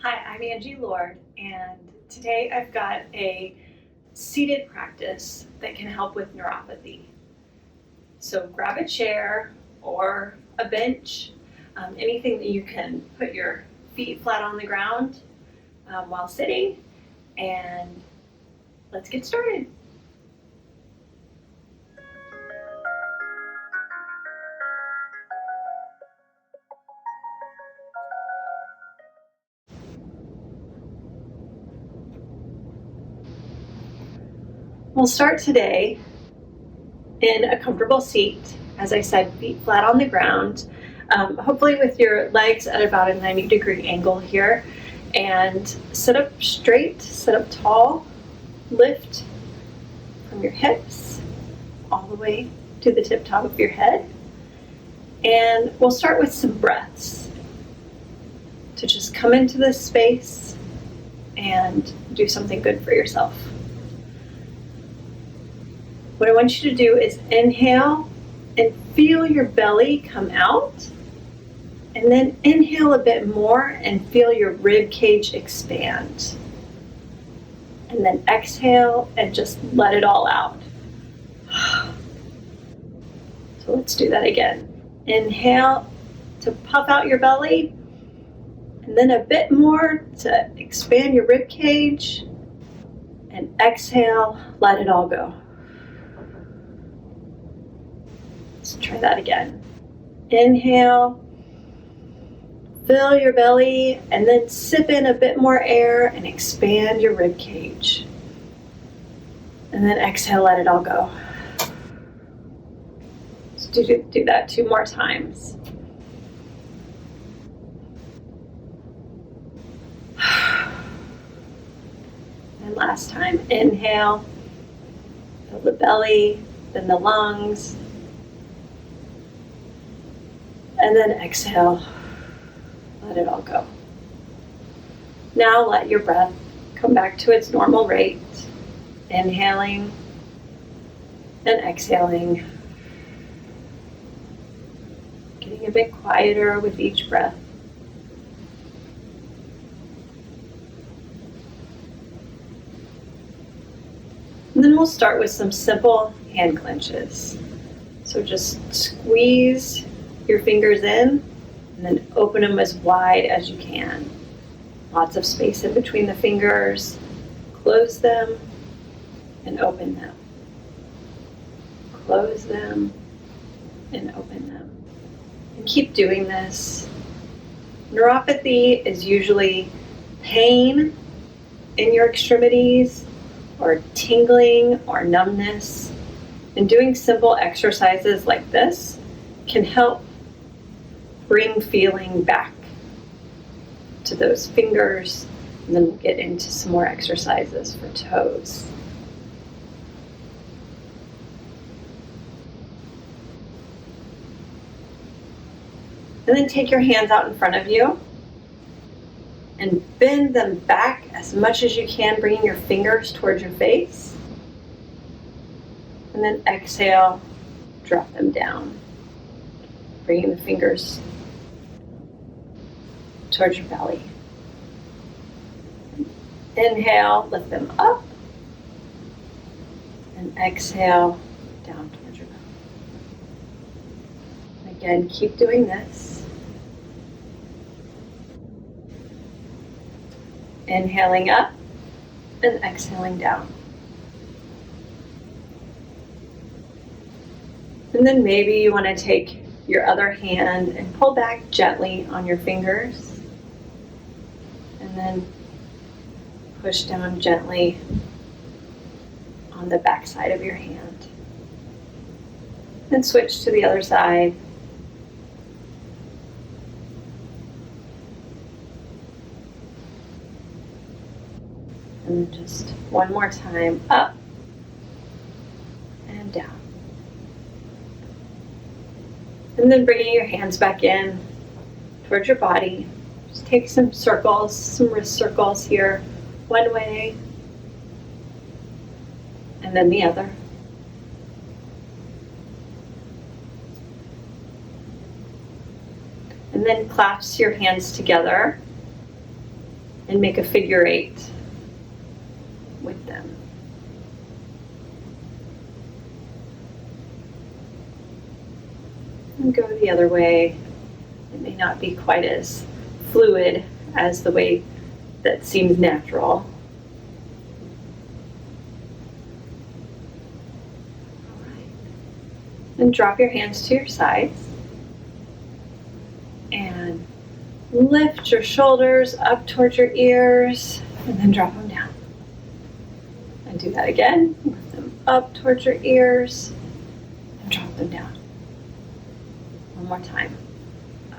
Hi, I'm Angie Lord, and today I've got a seated practice that can help with neuropathy. So grab a chair or a bench, anything that you can put your feet flat on the ground while sitting, and let's get started. We'll start today in a comfortable seat. As I said, feet flat on the ground, hopefully with your legs at about a 90-degree angle here. And sit up straight, sit up tall, lift from your hips all the way to the tip top of your head. And we'll start with some breaths to just come into this space and do something good for yourself. What I want you to do is inhale and feel your belly come out, and then inhale a bit more and feel your rib cage expand. And then exhale and just let it all out. So let's do that again. Inhale to puff out your belly, and then a bit more to expand your rib cage, and exhale, let it all go. Let's try that again. Inhale, fill your belly, and then sip in a bit more air and expand your rib cage. And then exhale, let it all go. Let's do that 2 more times. And last time, inhale, fill the belly, then the lungs, and then exhale, let it all go. Now let your breath come back to its normal rate, inhaling and exhaling, getting a bit quieter with each breath. And then we'll start with some simple hand clenches. So just squeeze your fingers in and then open them as wide as you can. Lots of space in between the fingers. Close them and open them. Close them and open them. And keep doing this. Neuropathy is usually pain in your extremities or tingling or numbness. And doing simple exercises like this can help bring feeling back to those fingers, and then we'll get into some more exercises for toes. And then take your hands out in front of you and bend them back as much as you can, bringing your fingers towards your face. And then exhale, drop them down, bringing the fingers towards your belly. Inhale, lift them up, and exhale, down towards your belly. And again, keep doing this. Inhaling up and exhaling down. And then maybe you want to take your other hand and pull back gently on your fingers. And then push down gently on the back side of your hand. Then switch to the other side. And then just one more time, up and down. And then bringing your hands back in towards your body. Just take some circles, some wrist circles here, one way, and then the other. And then clasp your hands together and make a figure 8 with them. And go the other way. It may not be quite as fluid as the way that seems natural. All right. And drop your hands to your sides. And lift your shoulders up towards your ears, and then drop them down. And do that again. Lift them up towards your ears, and drop them down. One more time.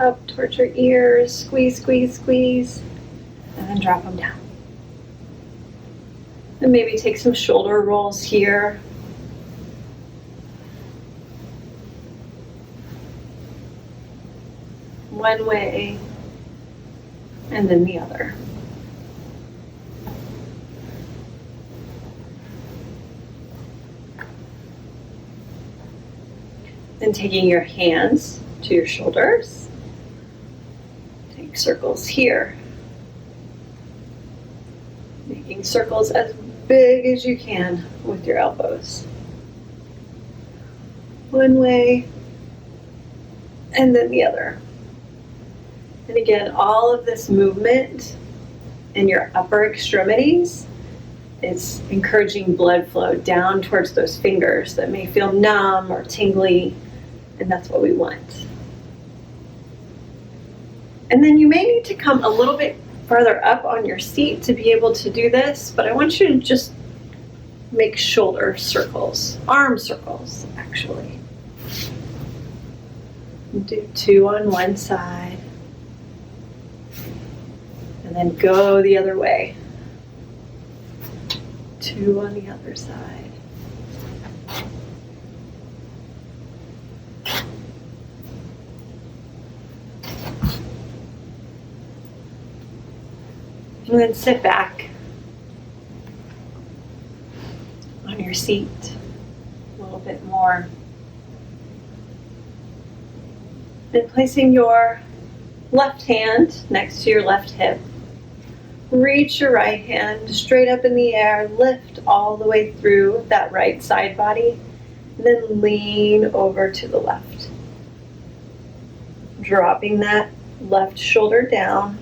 Up towards your ears, squeeze, squeeze, squeeze, and then drop them down. And maybe take some shoulder rolls here. One way, and then the other. Then taking your hands to your shoulders, take circles here. Making circles as big as you can with your elbows. One way, and then the other. And again, all of this movement in your upper extremities is encouraging blood flow down towards those fingers that may feel numb or tingly, and that's what we want. And then you may need to come a little bit further up on your seat to be able to do this, but I want you to just make shoulder circles, arm circles, actually. Do 2 on one side. And then go the other way. 2 on the other side. And then sit back on your seat a little bit more. Then placing your left hand next to your left hip. Reach your right hand straight up in the air, lift all the way through that right side body, and then lean over to the left. Dropping that left shoulder down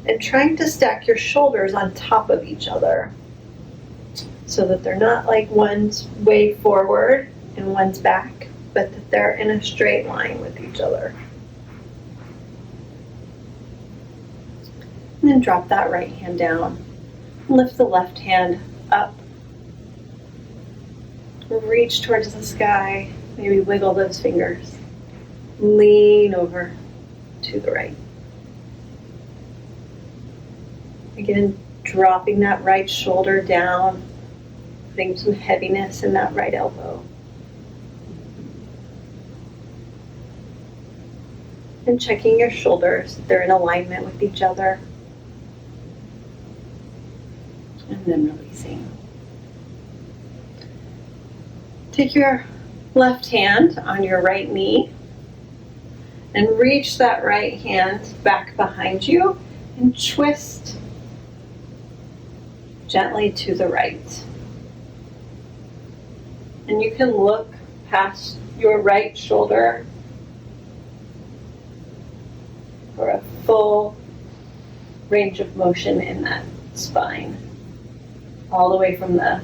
and trying to stack your shoulders on top of each other so that they're not like one's way forward and one's back, but that they're in a straight line with each other. And then drop that right hand down. Lift the left hand up. Reach towards the sky. Maybe wiggle those fingers. Lean over to the right. Again, dropping that right shoulder down, putting some heaviness in that right elbow. And checking your shoulders, they're in alignment with each other. And then releasing. Take your left hand on your right knee and reach that right hand back behind you and twist gently to the right. And you can look past your right shoulder for a full range of motion in that spine. All the way from the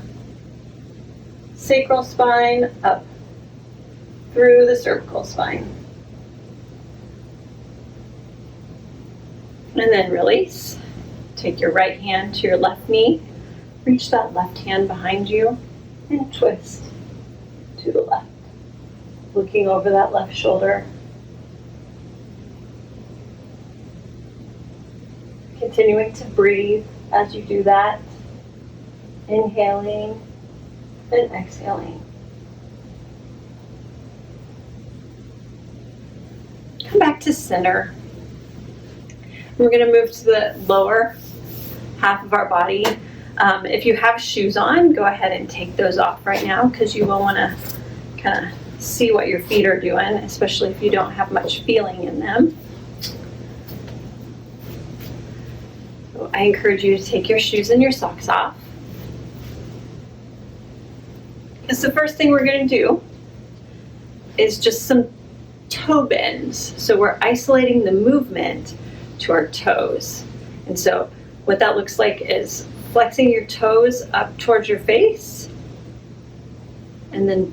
sacral spine up through the cervical spine. And then release. Take your right hand to your left knee. Reach that left hand behind you and twist to the left. Looking over that left shoulder. Continuing to breathe as you do that. Inhaling and exhaling. Come back to center. We're going to move to the lower half of our body. If you have shoes on, go ahead and take those off right now because you will want to kind of see what your feet are doing, especially if you don't have much feeling in them. I encourage you to take your shoes and your socks off. Because the first thing we're going to do is just some toe bends. So we're isolating the movement to our toes. And so what that looks like is flexing your toes up towards your face and then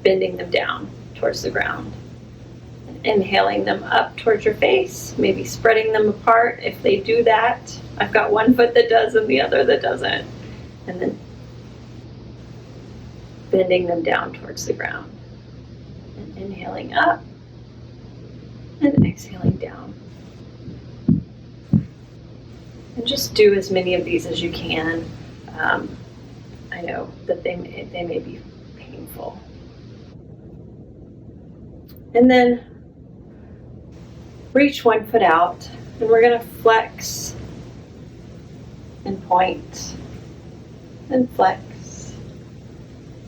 bending them down towards the ground. Inhaling them up towards your face, maybe spreading them apart. If they do that, I've got one foot that does and the other that doesn't. And then bending them down towards the ground. And inhaling up and exhaling down. And just do as many of these as you can. I know that they may be painful. And then reach one foot out, and we're going to flex and point, and flex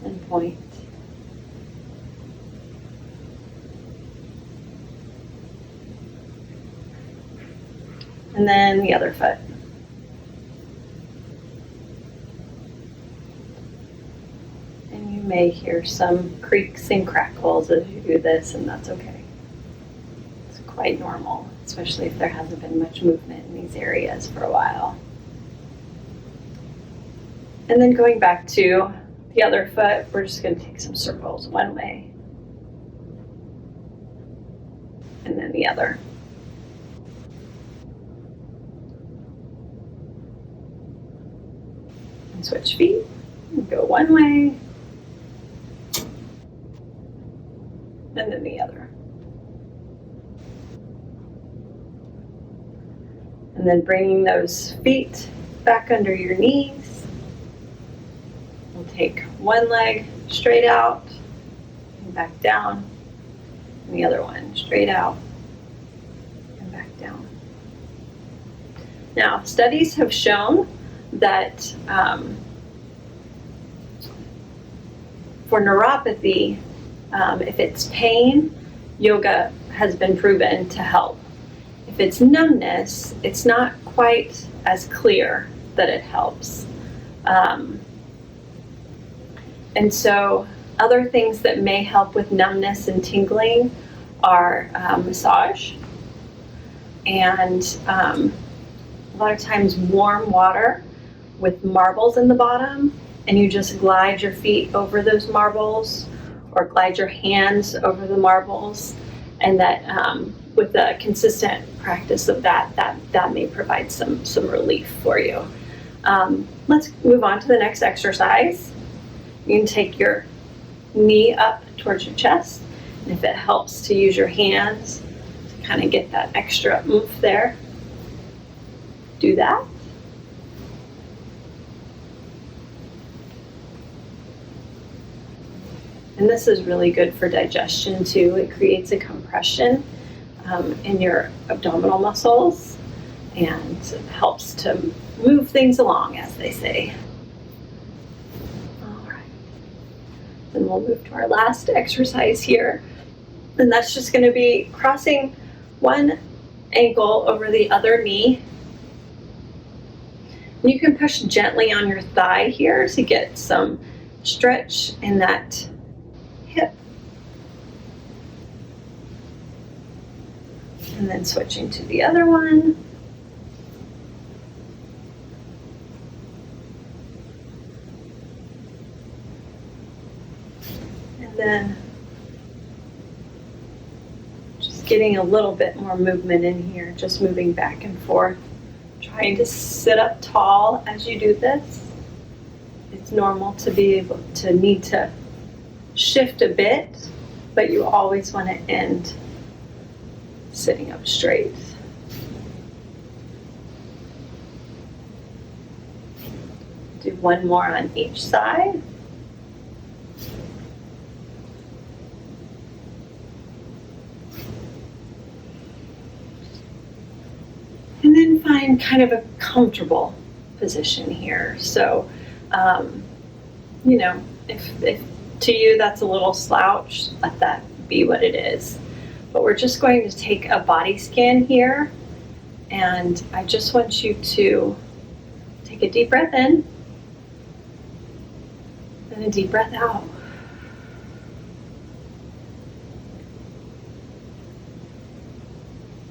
and point. And then the other foot. And you may hear some creaks and crackles as you do this, and that's okay. Quite normal, especially if there hasn't been much movement in these areas for a while. And then going back to the other foot, we're just going to take some circles one way and then the other. And switch feet and go one way and then the other. And then bringing those feet back under your knees. We'll take one leg straight out and back down, and the other one straight out and back down. Now, studies have shown that for neuropathy, if it's pain, yoga has been proven to help. If it's numbness, it's not quite as clear that it helps. And so other things that may help with numbness and tingling are massage, and a lot of times warm water with marbles in the bottom, and you just glide your feet over those marbles or glide your hands over the marbles, and that with a consistent practice of that may provide some relief for you. Let's move on to the next exercise. You can take your knee up towards your chest, and if it helps to use your hands to kind of get that extra oomph there, do that. And this is really good for digestion too. It creates a compression in your abdominal muscles and helps to move things along, as they say. All right. Then we'll move to our last exercise here. And that's just going to be crossing one ankle over the other knee. You can push gently on your thigh here to get some stretch in that hip. And then switching to the other one. And then just getting a little bit more movement in here, just moving back and forth. Trying to sit up tall as you do this. It's normal to be able to need to shift a bit, but you always want to end sitting up straight. Do one more on each side. And then find kind of a comfortable position here. So, you know, if to you that's a little slouch, let that be what it is. But we're just going to take a body scan here And I just want you to take a deep breath in and a deep breath out.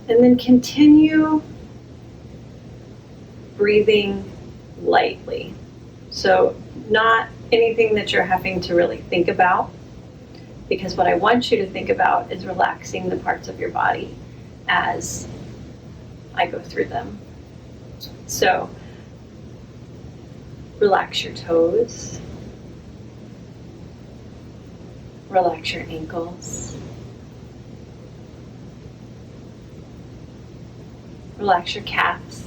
And then continue breathing lightly. So not anything that you're having to really think about, because what I want you to think about is relaxing the parts of your body as I go through them. So relax your toes, relax your ankles, relax your calves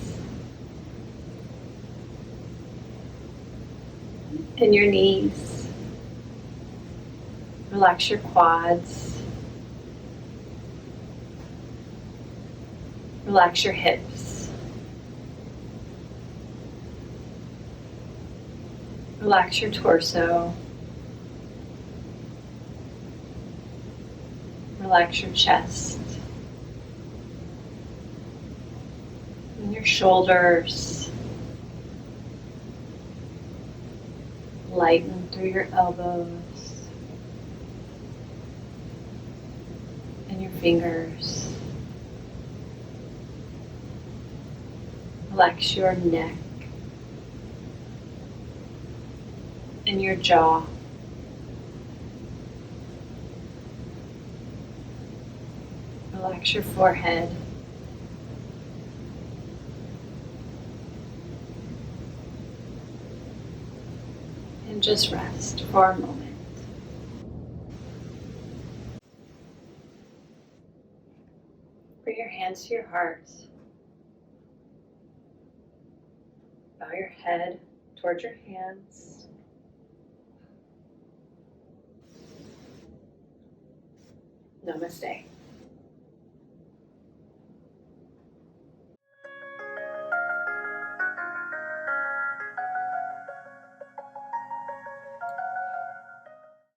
and your knees, relax your quads, relax your hips, relax your torso, relax your chest, and your shoulders. Lighten through your elbows and your fingers. Relax your neck and your jaw. Relax your forehead. And just rest for a moment. Bring your hands to your heart. Bow your head towards your hands. Namaste.